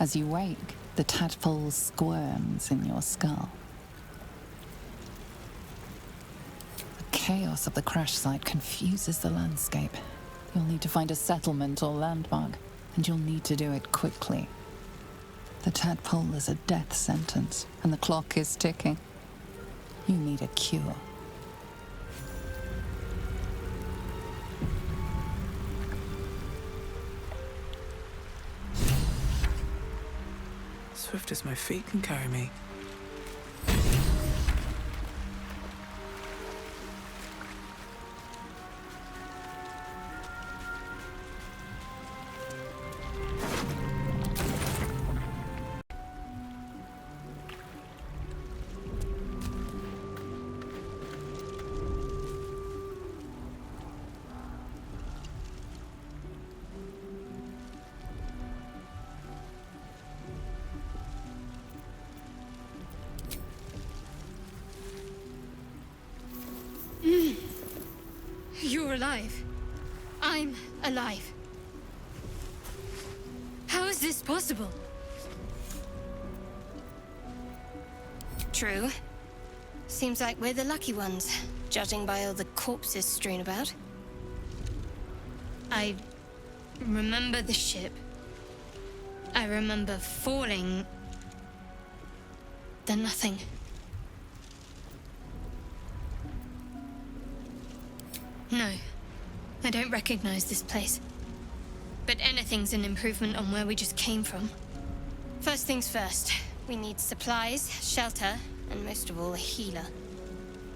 As you wake, the tadpole squirms in your skull. The chaos of the crash site confuses the landscape. You'll need to find a settlement or landmark, and you'll need to do it quickly. The tadpole is a death sentence, and the clock is ticking. You need a cure. Swift as my feet can carry me. You're alive. I'm alive. How is this possible? True. Seems like we're the lucky ones, judging by all the corpses strewn about. I remember the ship. I remember falling. Then nothing. No, I don't recognize this place. But anything's an improvement on where we just came from. First things first, we need supplies, shelter, and most of all, a healer.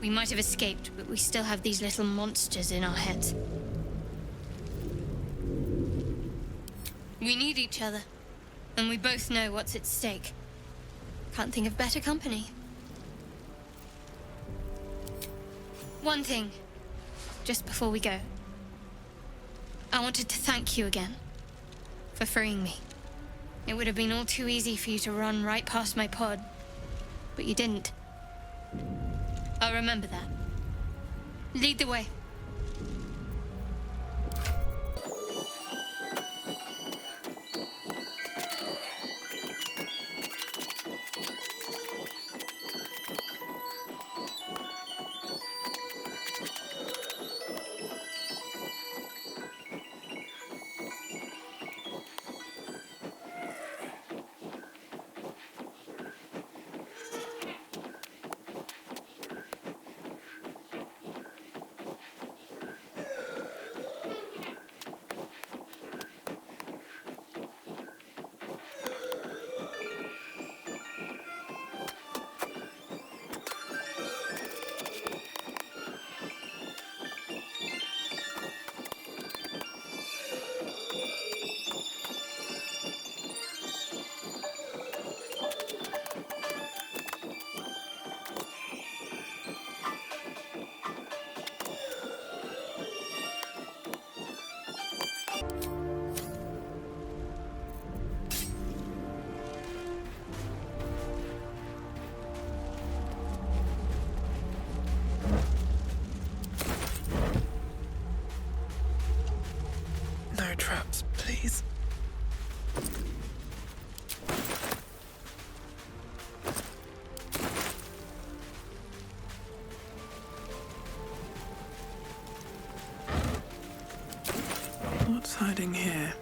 We might have escaped, but we still have these little monsters in our heads. We need each other, and we both know what's at stake. Can't think of better company. One thing. Just before we go, I wanted to thank you again for freeing me. It would have been all too easy for you to run right past my pod, but you didn't. I'll remember that. Lead the way. No traps, please. What's hiding here?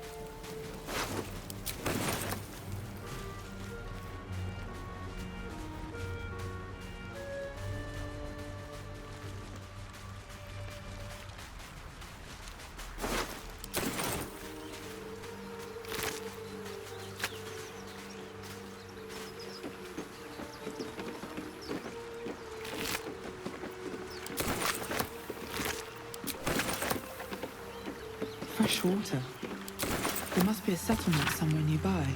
Fresh water. There must be a settlement somewhere nearby.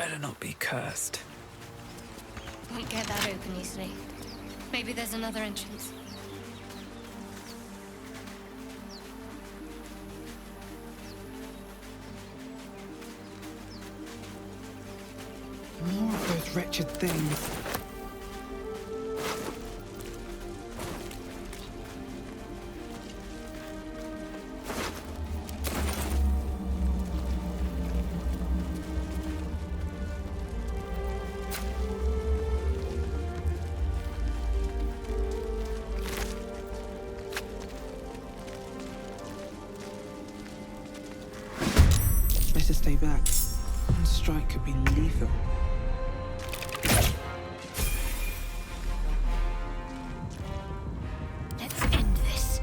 better not be cursed. Won't get that open easily. Maybe there's another entrance. More of those wretched things. Better stay back. One strike could be lethal. Let's end this.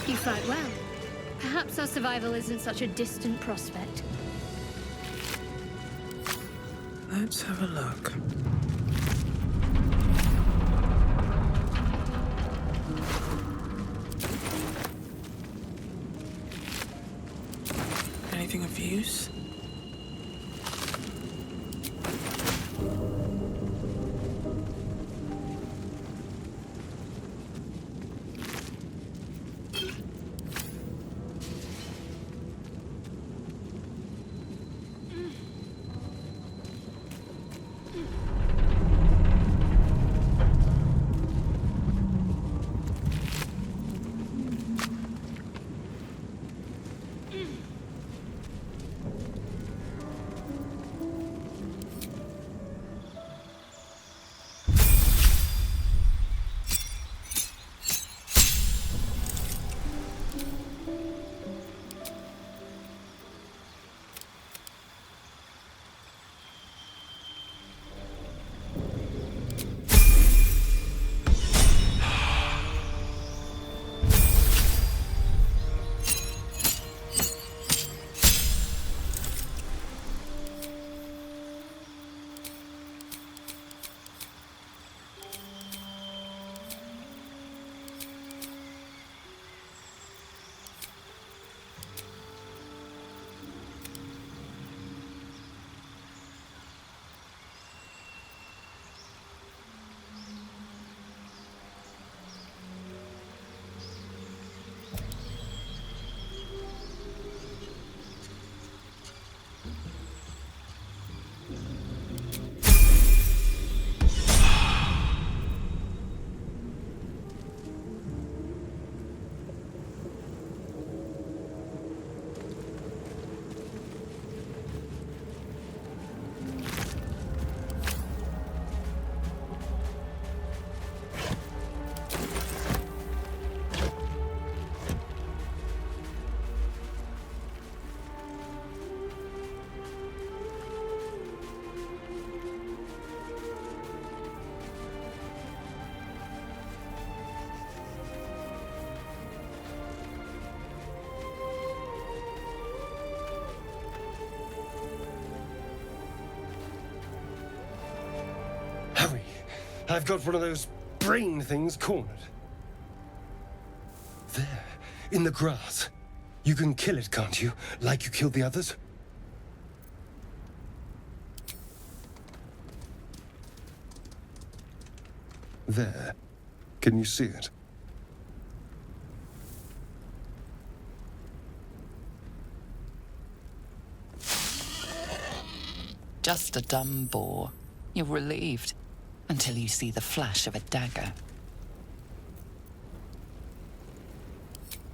You fight well. Perhaps our survival isn't such a distant prospect. Let's have a look. Anything of use? I've got one of those brain things cornered. There, in the grass. You can kill it, can't you? Like you killed the others? There. Can you see it? Just a dumb boar. You're relieved. Until you see the flash of a dagger.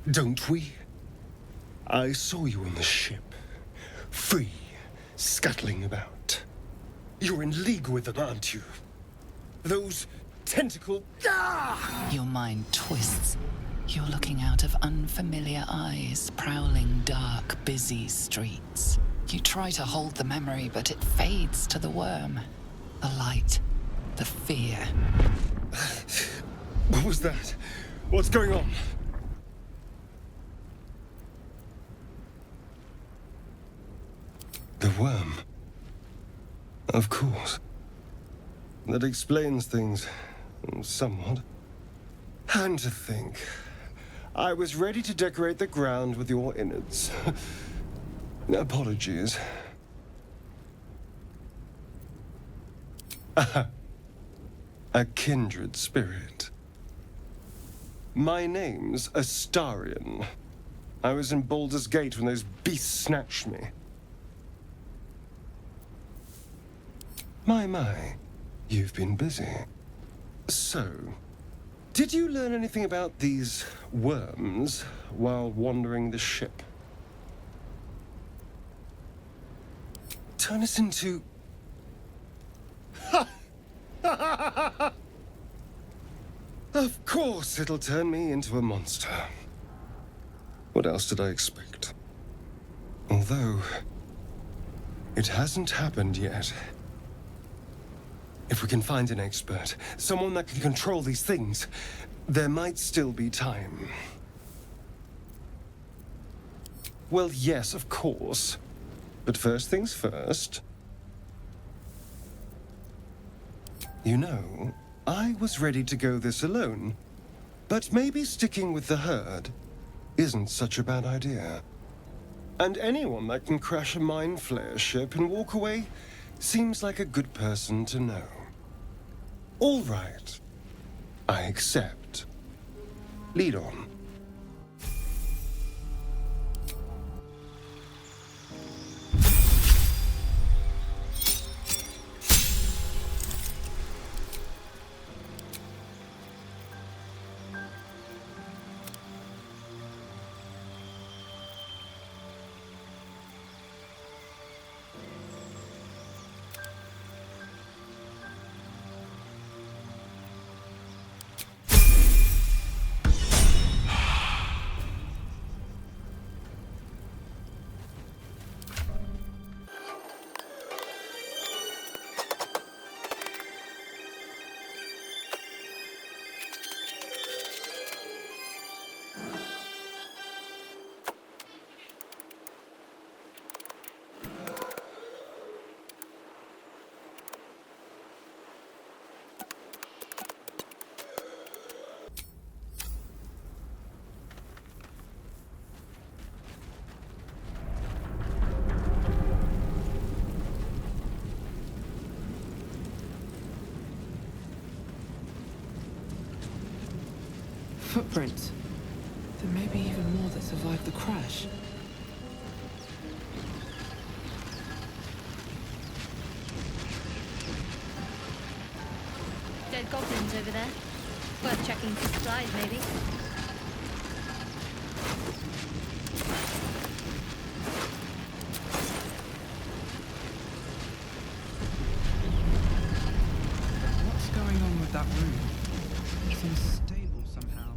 Don't we? I saw you on the ship. Free, scuttling about. You're in league with them, aren't you? Those tentacle... Ah! Your mind twists. You're looking out of unfamiliar eyes, prowling dark, busy streets. You try to hold the memory, but it fades to the worm. The light. The fear. What was that? What's going on? worm. Of course. That explains things somewhat. And to think, I was ready to decorate the ground with your innards. Apologies. A kindred spirit. My name's Astarion. I was in Baldur's Gate when those beasts snatched me. My, you've been busy. So, did you learn anything about these worms while wandering the ship? Turn us into... Of course it'll turn me into a monster. What else did I expect? Although, it hasn't happened yet. If we can find an expert, someone that can control these things, there might still be time. Well, yes, of course. But first things first. You know, I was ready to go this alone, but maybe sticking with the herd isn't such a bad idea. And anyone that can crash a mind flayer ship and walk away seems like a good person to know. All right. I accept. Lead on. Footprints. There may be even more that survived the crash. Dead goblins over there. Worth checking for supplies, maybe. What's going on with that room? It seems stable somehow.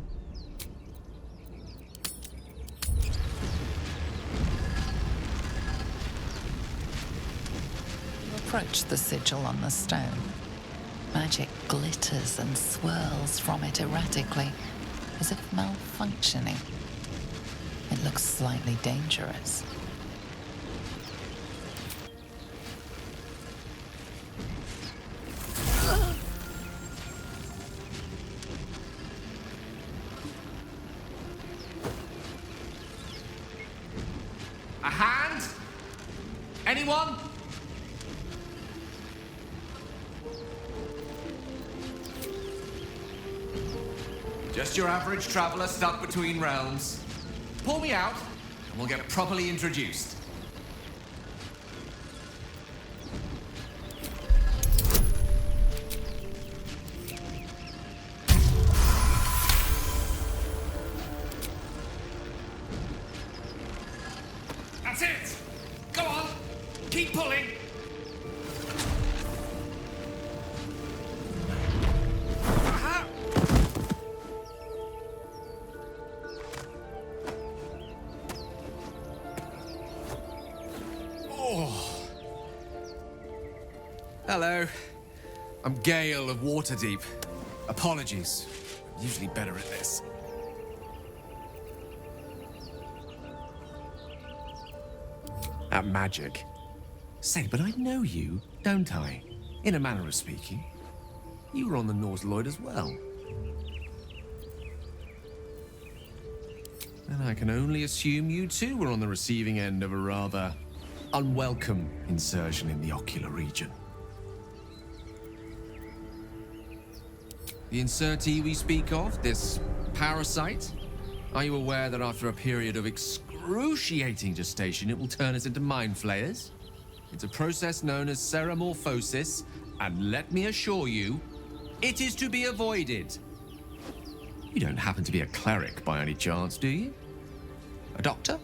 You approach the sigil on the stone. Magic glitters and swirls from it erratically, as if malfunctioning. It looks slightly dangerous. A hand? Anyone? Just your average traveler stuck between realms. Pull me out, and we'll get properly introduced. That's it! Go on! Keep pulling! Aha! Oh. Hello. I'm Gale of Waterdeep. Apologies. I'm usually better at this. At magic. Say, but I know you, don't I? In a manner of speaking. You were on the Norse Lloyd as well. And I can only assume you too were on the receiving end of a rather unwelcome insertion in the ocular region. The insertee we speak of, this parasite, are you aware that after a period of excruciating gestation, it will turn us into mind flayers? It's a process known as seromorphosis, and let me assure you, it is to be avoided. You don't happen to be a cleric by any chance, do you? A doctor?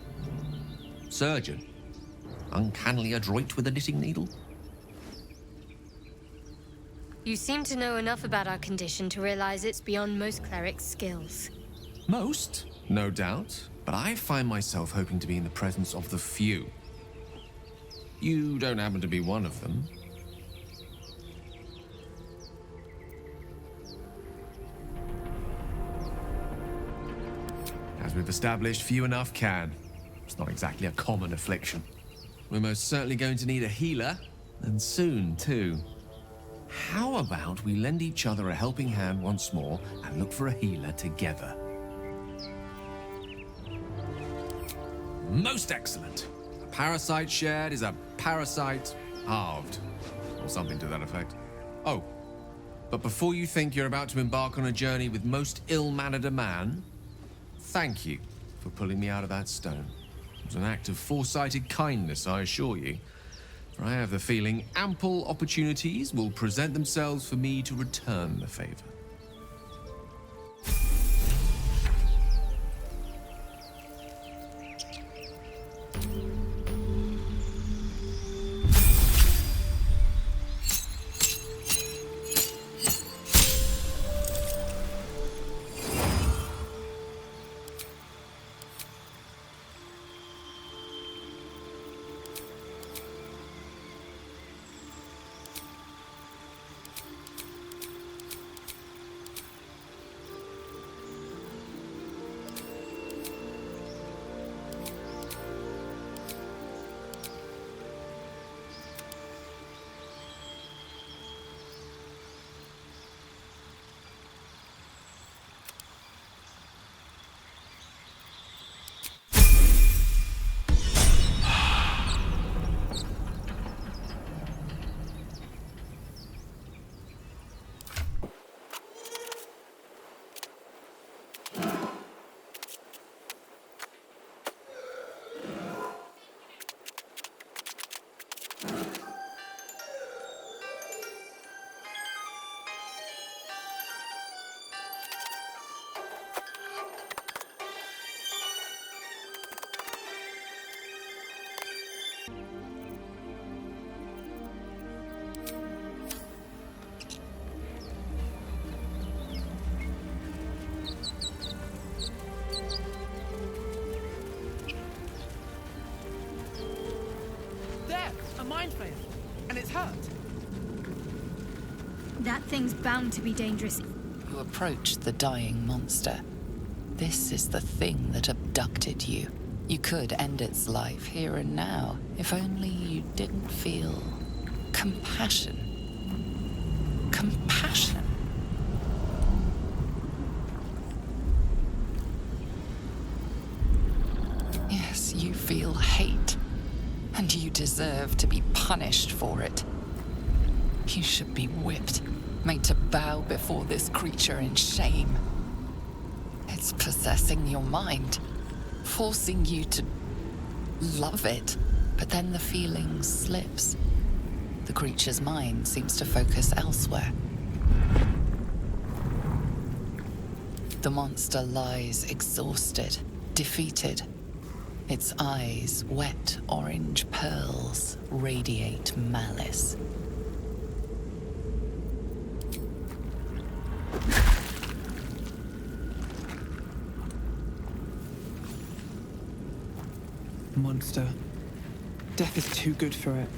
Surgeon? Uncannily adroit with a knitting needle? You seem to know enough about our condition to realize it's beyond most clerics' skills. Most, no doubt, but I find myself hoping to be in the presence of the few. You don't happen to be one of them. As we've established, few enough can. It's not exactly a common affliction. We're most certainly going to need a healer, and soon, too. How about we lend each other a helping hand once more and look for a healer together? Most excellent. A parasite shared is a parasite halved, or something to that effect. Oh, but before you think you're about to embark on a journey with most ill-mannered a man, thank you for pulling me out of that stone. It was an act of foresighted kindness, I assure you. For I have the feeling ample opportunities will present themselves for me to return the favor. Mind flayer, and it's hurt. That thing's bound to be dangerous. You approach the dying monster. This is the thing that abducted you. You could end its life here and now, if only you didn't feel compassion. Compassion. Yes, you feel hate. And you deserve to be punished for it. You should be whipped, made to bow before this creature in shame. It's possessing your mind, forcing you to love it, but then the feeling slips. The creature's mind seems to focus elsewhere. The monster lies exhausted, defeated. Its eyes, wet orange pearls, radiate malice. Monster. Death is too good for it.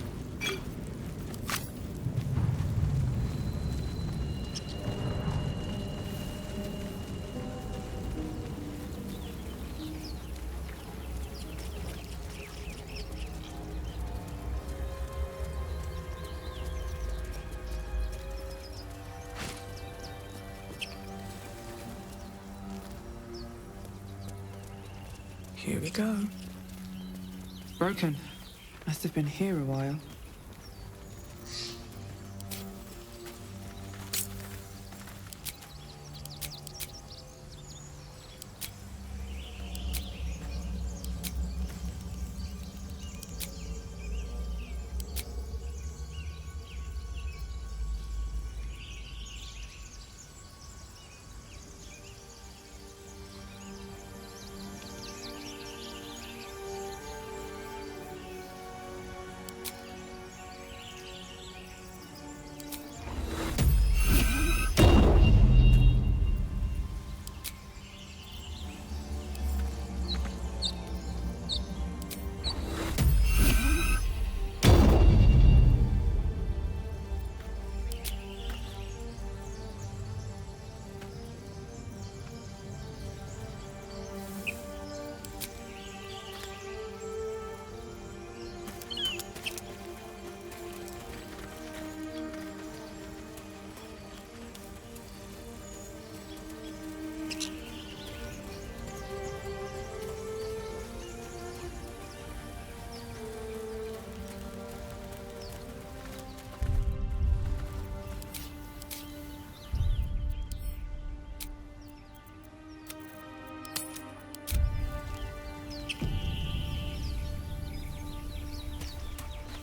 Here we go. Broken. Must have been here a while.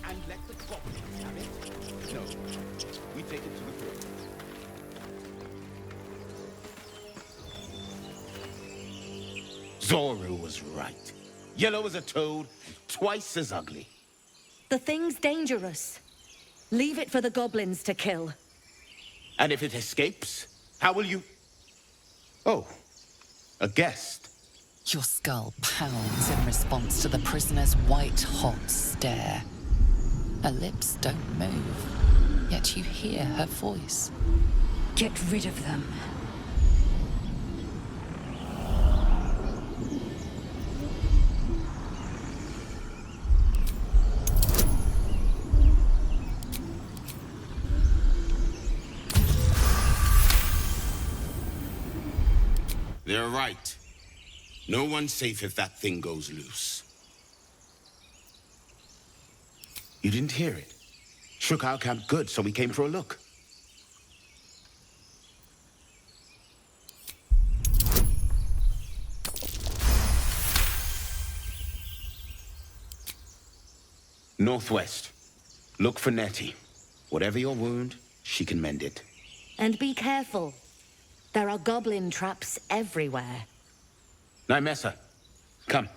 And let the goblins have it? No. We take it to the port. Zoru was right. Yellow as a toad, twice as ugly. The thing's dangerous. Leave it for the goblins to kill. And if it escapes, how will you... Oh, a guest. Your skull pounds in response to the prisoner's white-hot stare. Her lips don't move, yet you hear her voice. Get rid of them. They're right. No one's safe if that thing goes loose. You didn't hear it? Shook our camp good, so we came for a look. Northwest. Look for Nettie. Whatever your wound, she can mend it. And be careful. There are goblin traps everywhere. Nymessa, come.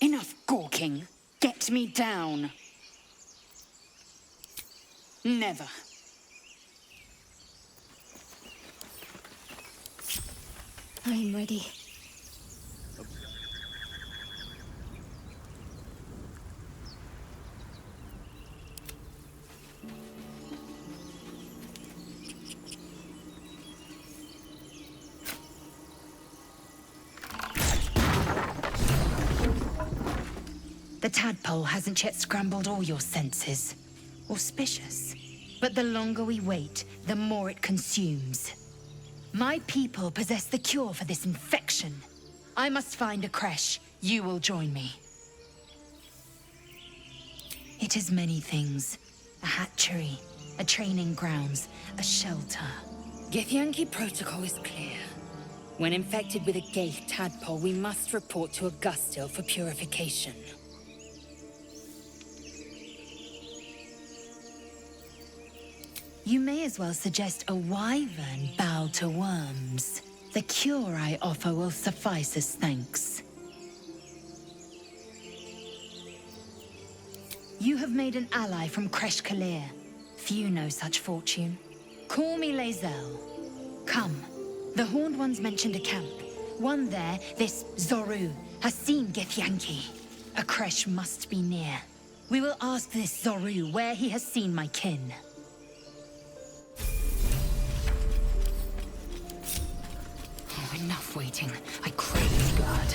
Enough gawking. Get me down. Never. I'm ready. The tadpole hasn't yet scrambled all your senses. Auspicious. But the longer we wait, the more it consumes. My people possess the cure for this infection. I must find a creche. You will join me. It is many things. A hatchery, a training grounds, a shelter. Githyanki protocol is clear. When infected with a Gaith tadpole, we must report to Augustil for purification. You may as well suggest a wyvern bow to worms. The cure I offer will suffice as thanks. You have made an ally from Kresh Kalir. Few know such fortune. Call me Lae'zel. Come. The Horned Ones mentioned a camp. One there, this Zoru, has seen Githyanki. A Kresh must be near. We will ask this Zoru where he has seen my kin. Oh, enough waiting. I crave blood.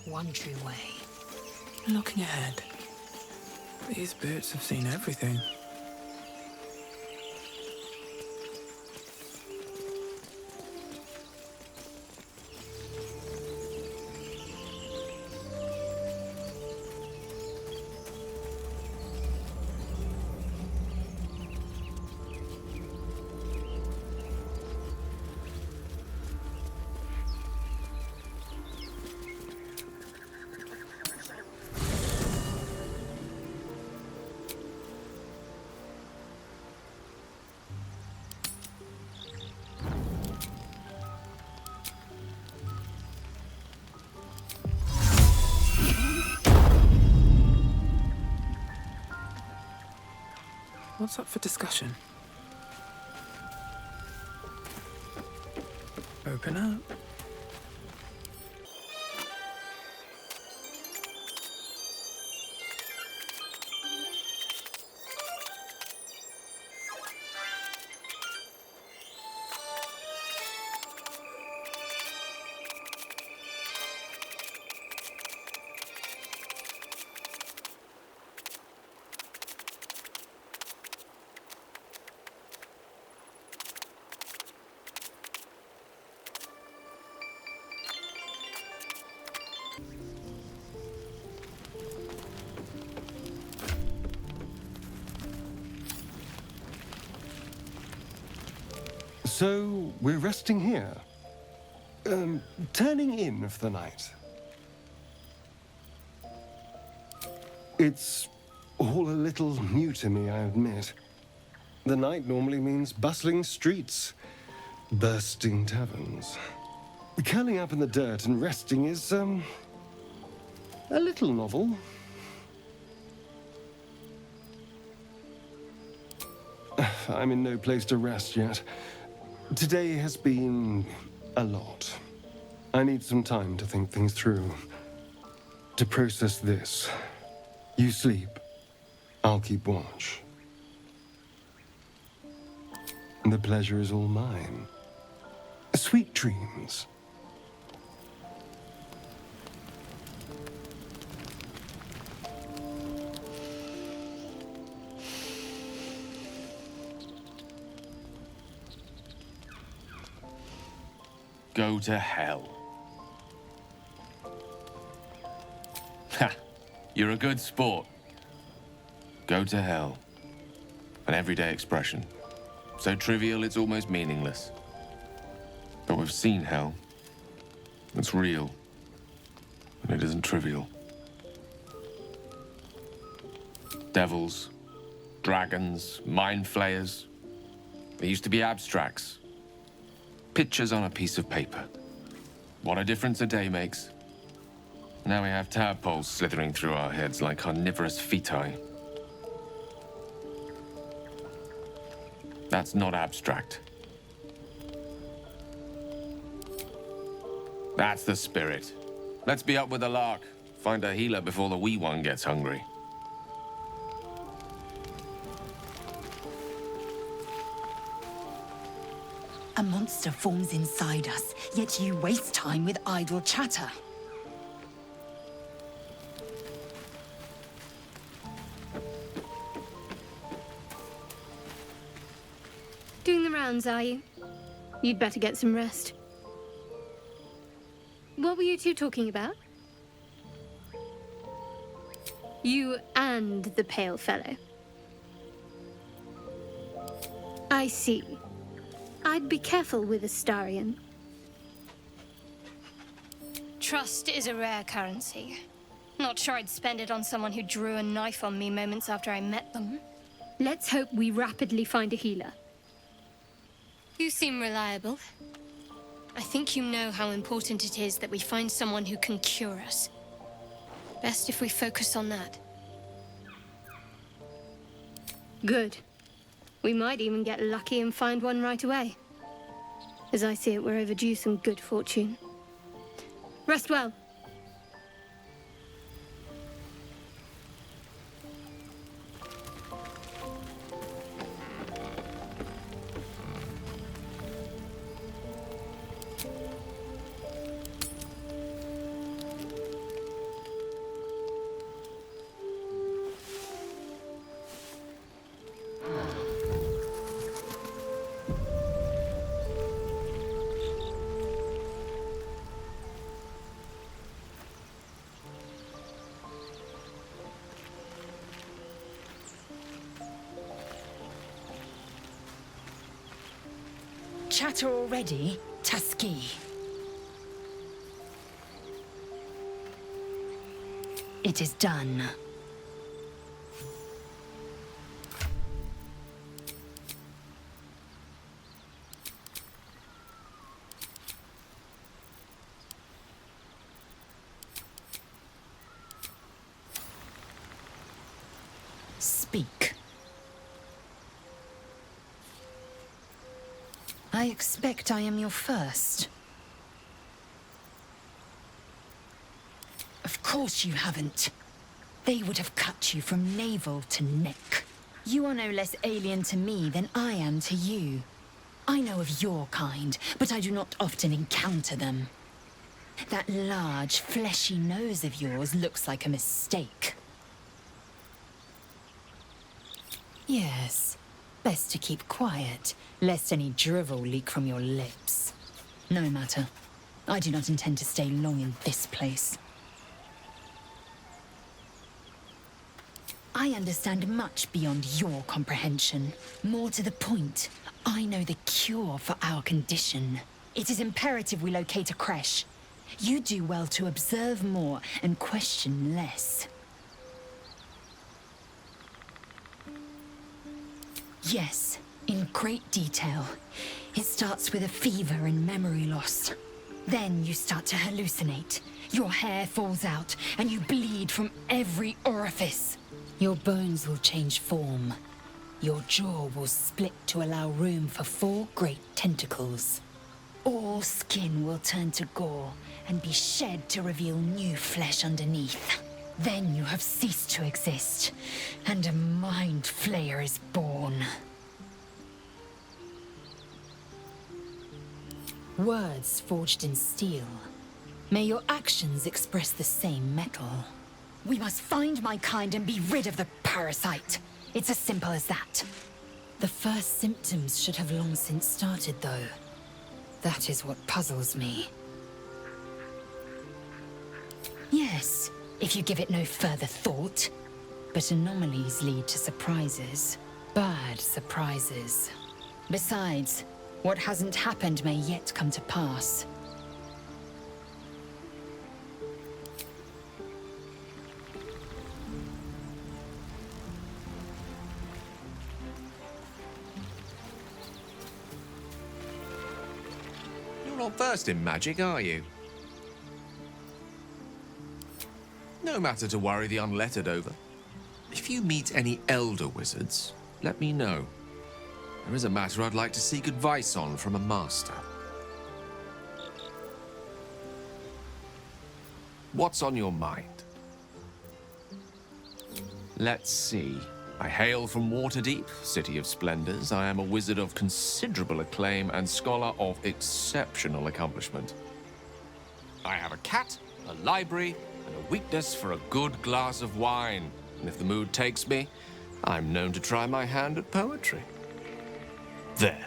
One true way. Looking ahead. These boots have seen everything. What's up for discussion? Open up. So, we're resting here. Turning in for the night. It's all a little new to me, I admit. The night normally means bustling streets, bursting taverns. Curling up in the dirt and resting is, a little novel. I'm in no place to rest yet. Today has been a lot. I need some time to think things through. To process this. You sleep. I'll keep watch. The pleasure is all mine. Sweet dreams. Go to hell. Ha! You're a good sport. Go to hell. An everyday expression. So trivial it's almost meaningless. But we've seen hell. It's real. And it isn't trivial. Devils, dragons, mind flayers. They used to be abstracts. Pictures on a piece of paper. What a difference a day makes. Now we have tadpoles slithering through our heads like carnivorous feti. That's not abstract. That's the spirit. Let's be up with the lark. Find a healer before the wee one gets hungry. A monster forms inside us, yet you waste time with idle chatter. Doing the rounds, are you? You'd better get some rest. What were you two talking about? You and the pale fellow. I see. I'd be careful with Astarion. Trust is a rare currency. Not sure I'd spend it on someone who drew a knife on me moments after I met them. Let's hope we rapidly find a healer. You seem reliable. I think you know how important it is that we find someone who can cure us. Best if we focus on that. Good. We might even get lucky and find one right away. As I see it, we're overdue some good fortune. Rest well. chatter already, Tusky? It is done. Speak. I expect I am your first. Of course you haven't. They would have cut you from navel to neck. You are no less alien to me than I am to you. I know of your kind, but I do not often encounter them. That large, fleshy nose of yours looks like a mistake. Yes, best to keep quiet, lest any drivel leak from your lips. No matter. I do not intend to stay long in this place. I understand much beyond your comprehension. More to the point, I know the cure for our condition. It is imperative we locate a creche. You do well to observe more and question less. Yes, in great detail. It starts with a fever and memory loss. Then you start to hallucinate. Your hair falls out, and you bleed from every orifice. Your bones will change form. Your jaw will split to allow room for 4 great tentacles. All skin will turn to gore and be shed to reveal new flesh underneath. Then you have ceased to exist, and a mind flayer is born. Words forged in steel. May your actions express the same metal. We must find my kind and be rid of the parasite. It's as simple as that. The first symptoms should have long since started, though. That is what puzzles me. Yes, if you give it no further thought. But anomalies lead to surprises. Bad surprises. Besides, what hasn't happened may yet come to pass. You're not versed in magic, are you? No matter to worry the unlettered over. If you meet any elder wizards, let me know. There is a matter I'd like to seek advice on from a master. What's on your mind? Let's see. I hail from Waterdeep, City of Splendors. I am a wizard of considerable acclaim and scholar of exceptional accomplishment. I have a cat, a library, and a weakness for a good glass of wine. And if the mood takes me, I'm known to try my hand at poetry. There.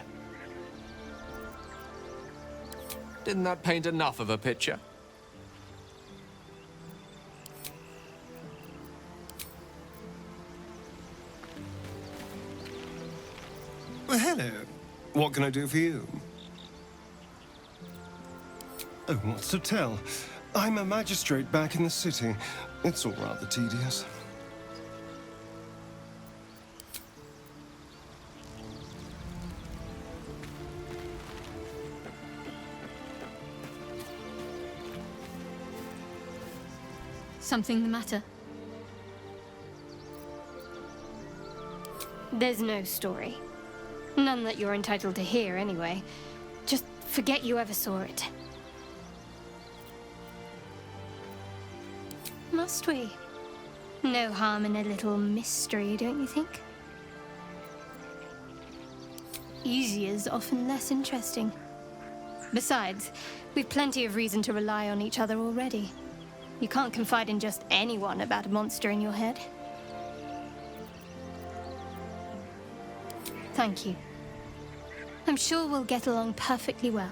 Didn't that paint enough of a picture? Well, hello. What can I do for you? Oh, what's to tell? I'm a magistrate back in the city. It's all rather tedious. Something the matter? There's no story. None that you're entitled to hear, anyway. Just forget you ever saw it. Must we? No harm in a little mystery, don't you think? Easier's often less interesting. Besides, we've plenty of reason to rely on each other already. You can't confide in just anyone about a monster in your head. Thank you. I'm sure we'll get along perfectly well.